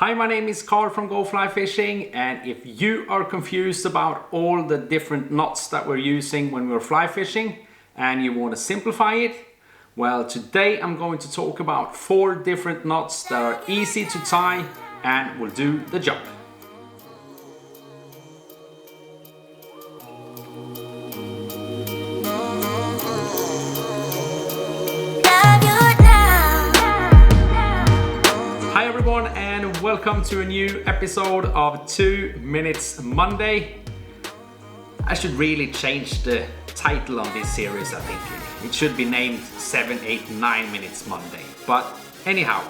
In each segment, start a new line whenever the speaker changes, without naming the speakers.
Hi, my name is Carl from Goflyfishing, and if you are confused about all the different knots that we're using when we're fly fishing and you want to simplify it, well, today I'm going to talk about 4 different knots that are easy to tie and will do the job. Hi everyone, and welcome to a new episode of 2 Minutes Monday. I should really change the title on this series, I think. It should be named 7, 8, 9 Minutes Monday. But anyhow,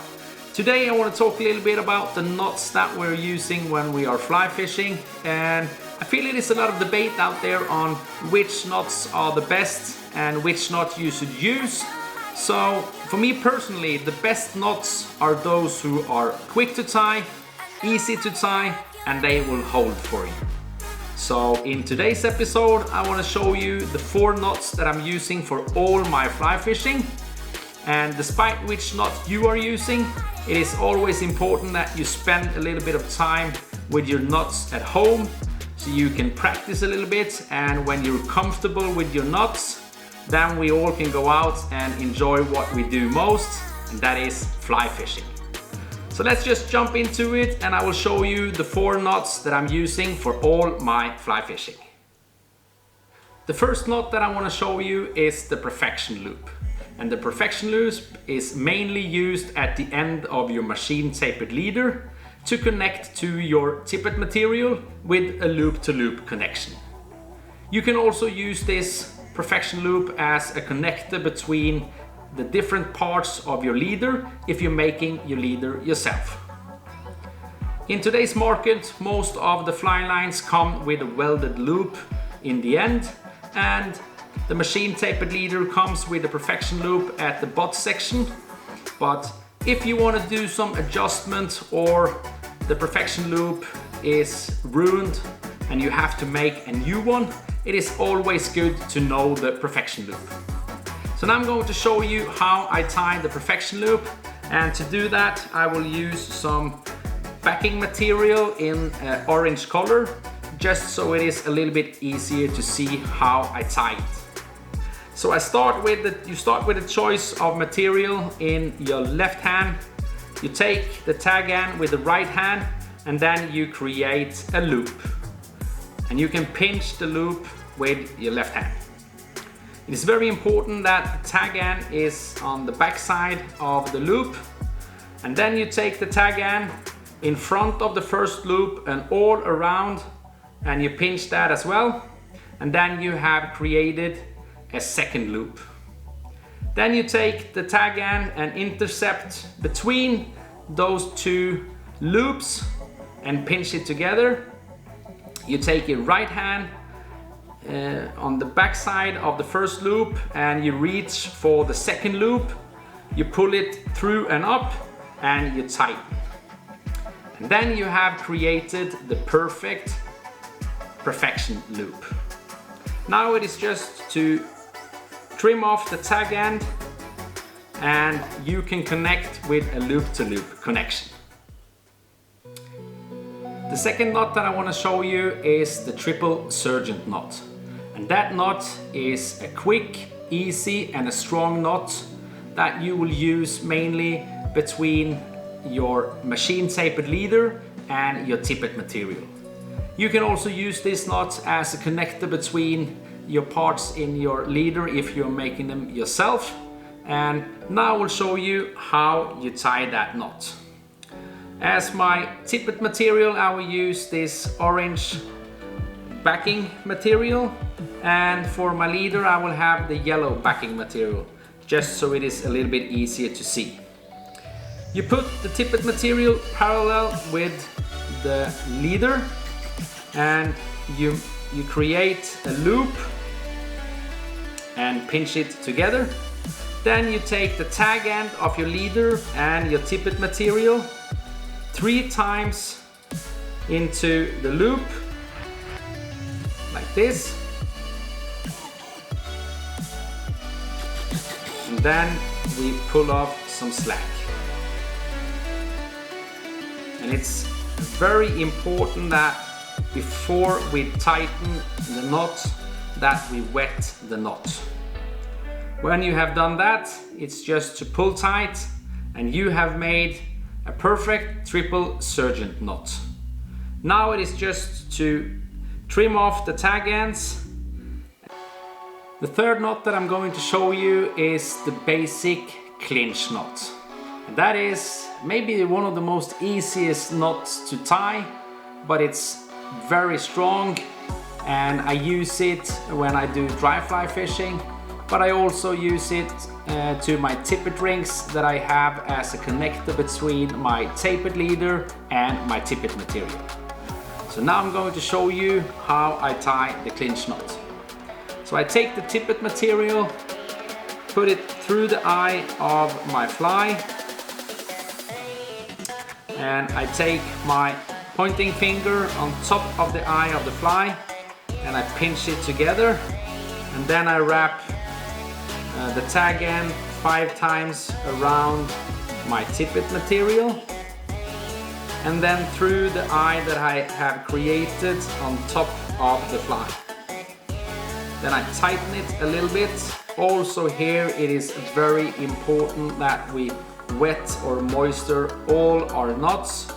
today I want to talk a little bit about the knots that we're using when we are fly fishing. And I feel it is a lot of debate out there on which knots are the best and which knot you should use. So for me personally, the best knots are those who are quick to tie, easy to tie, and they will hold for you. So in today's episode, I want to show you the 4 knots that I'm using for all my fly fishing. And despite which knot you are using, it is always important that you spend a little bit of time with your knots at home so you can practice a little bit, and when you're comfortable with your knots, then we all can go out and enjoy what we do most, and that is fly fishing. So let's just jump into it, and I will show you the 4 knots that I'm using for all my fly fishing. The first knot that I want to show you is the perfection loop. And the perfection loop is mainly used at the end of your machine tapered leader to connect to your tippet material with a loop-to-loop connection. You can also use this perfection loop as a connector between the different parts of your leader if you're making your leader yourself. In today's market, most of the fly lines come with a welded loop in the end, and the machine tapered leader comes with a perfection loop at the butt section. But if you want to do some adjustment or the perfection loop is ruined and you have to make a new one, it is always good to know the perfection loop. So now I'm going to show you how I tie the perfection loop, and to do that I will use some backing material in orange color, just so it is a little bit easier to see how I tie it. So you start with the choice of material in your left hand, you take the tag end with the right hand, and then you create a loop. And you can pinch the loop with your left hand. It is very important that the tag end is on the back side of the loop, and then you take the tag end in front of the first loop and all around, and you pinch that as well, and then you have created a second loop. Then you take the tag end and intercept between those 2 loops and pinch it together. You take your right hand on the back side of the first loop and you reach for the second loop. You pull it through and up and you tighten. And then you have created the perfection loop. Now it is just to trim off the tag end and you can connect with a loop-to-loop connection. The second knot that I want to show you is the triple sergeant knot. And that knot is a quick, easy and a strong knot that you will use mainly between your machine tapered leader and your tippet material. You can also use this knot as a connector between your parts in your leader if you're making them yourself. And now I will show you how you tie that knot. As my tippet material, I will use this orange backing material, and for my leader I will have the yellow backing material, just so it is a little bit easier to see. You put the tippet material parallel with the leader and you create a loop and pinch it together. Then you take the tag end of your leader and your tippet material 3 times into the loop, like this. And then we pull off some slack. And And it's very important that before we tighten the knot, that we wet the knot. When you have done that, it's just to pull tight and you have made a perfect triple sergeant knot. Now it is just to trim off the tag ends. The third knot that I'm going to show you is the basic clinch knot. And that is maybe one of the most easiest knots to tie, but it's very strong, and I use it when I do dry fly fishing, but I also use it to my tippet rings that I have as a connector between my tapered leader and my tippet material. So now I'm going to show you how I tie the clinch knot. So I take the tippet material, put it through the eye of my fly, and I take my pointing finger on top of the eye of the fly and I pinch it together, and then I wrap the tag end 5 times around my tippet material, and then through the eye that I have created on top of the fly. Then I tighten it a little bit. Also here it is very important that we wet or moisture all our knots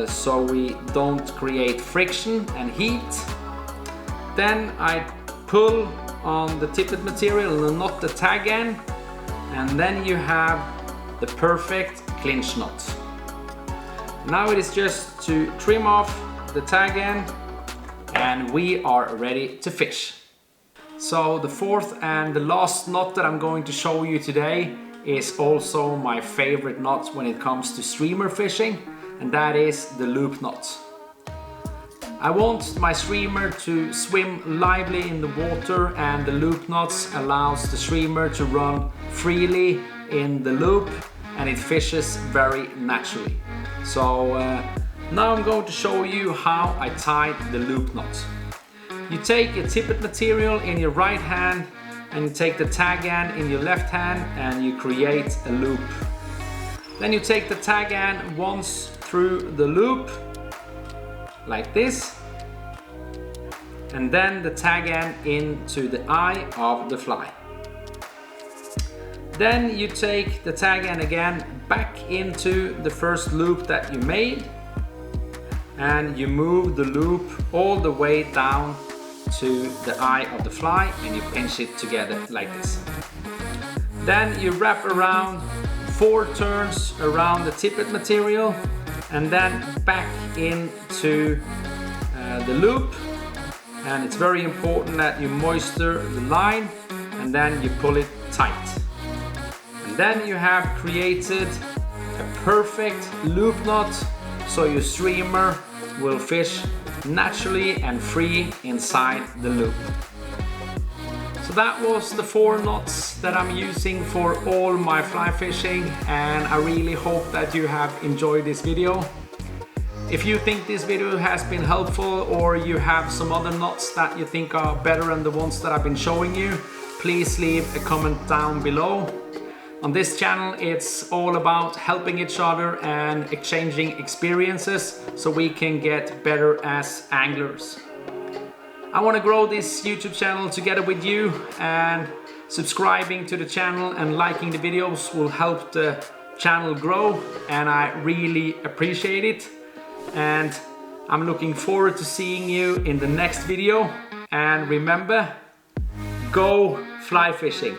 so we don't create friction and heat. Then I pull on the tippet material and knot the tag end, and then you have the perfect clinch knot. Now it is just to trim off the tag end and we are ready to fish. So the fourth and the last knot that I'm going to show you today is also my favorite knot when it comes to streamer fishing, and that is the loop knot. I want my streamer to swim lively in the water, and the loop knots allows the streamer to run freely in the loop and it fishes very naturally. So now I'm going to show you how I tie the loop knot. You take a tippet material in your right hand and you take the tag end in your left hand and you create a loop. Then you take the tag end once through the loop like this, and then the tag end into the eye of the fly. Then you take the tag end again back into the first loop that you made, and you move the loop all the way down to the eye of the fly and you pinch it together like this. Then you wrap around 4 turns around the tippet material and then back into the loop, and it's very important that you moisture the line and then you pull it tight. And then you have created a perfect loop knot so your streamer will fish naturally and free inside the loop. So that was the 4 knots that I'm using for all my fly fishing, and I really hope that you have enjoyed this video. If you think this video has been helpful, or you have some other knots that you think are better than the ones that I've been showing you, please leave a comment down below. On this channel it's all about helping each other and exchanging experiences so we can get better as anglers. I want to grow this YouTube channel together with you, and subscribing to the channel and liking the videos will help the channel grow, and I really appreciate it. And I'm looking forward to seeing you in the next video, and remember, go fly fishing!